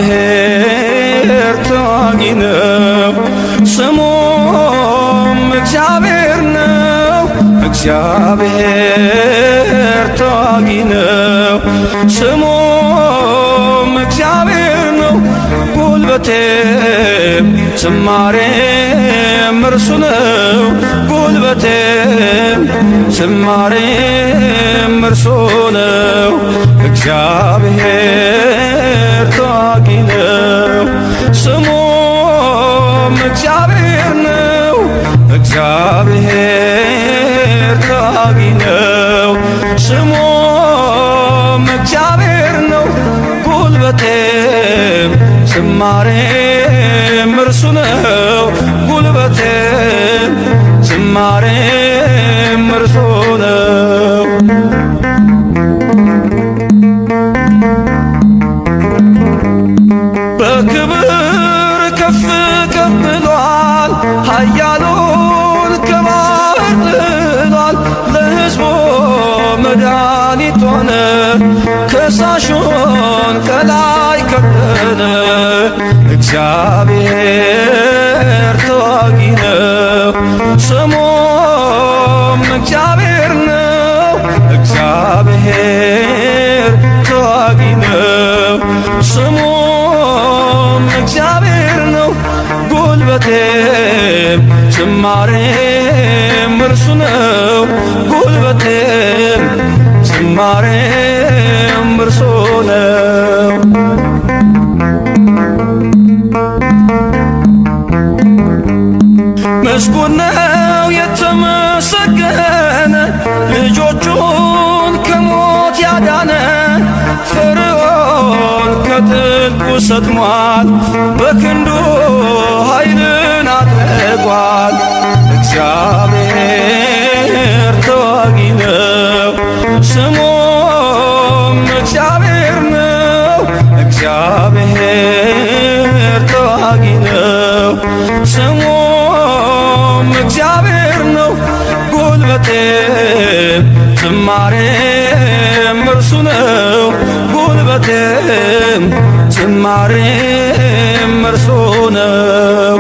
እግዚአብሔር ተዋጊ ነው፣ ስሙም እግዚአብሔር ነው። እግዚአብሔር ተዋጊ ነው፣ ስሙም እግዚአብሔር ነው። ጉልበቴም ዝማሬም እርሱ ነው። ጉልበቴም ዝማሬም እርሱ ነው። እግዚአብሔር ተዋጊ ነው፣ ስሙም እግዚአብሔር ነው። እግዚአብሔር ተዋጊ ነው፣ ስሙም እግዚአብሔር ነው። ጉልበቴም ዝማሬም እርሱ ነው። ጉልበቴም ዝማሬም እርሱ ነው። በክብር ከፍ ከፍ ብሏል፣ ኃያሉን ከባህር ጥሏል። ለሕዝቡ መድኃኒት ሆነ፣ ከሳሹን ከላይ ከደነ። እግዚአብሔር ተዋጊ ነው፣ ስሙም እግዚአብሔር ነው። እግዚአብሔር ተዋጊ ነው፣ ስሙም እግዚአብሔር ነው። ጉልበቴም ዝማሬም እርሱ ነው። ጉልበቴም ዝማሬም እርሱ ነው። ምስጉን ነው የተመሰገነ፣ ልጆቹን ከሞት ያዳነ። ፈርዖን ከጥልቁ ሰጥሟል፣ በክንዱ ኃይልን አድርጓል። እግዚአብሔር ተዋጊ ነው፣ ስሙም እግዚአብሔር ነው። እግዚአብሔር ተዋጊ ነው፣ ስሙም እግዚአብሔር ነው። ጉልበቴም ዝማሬም እርሱ ነው። ጉልበቴም ዝማሬም እርሱ ነው።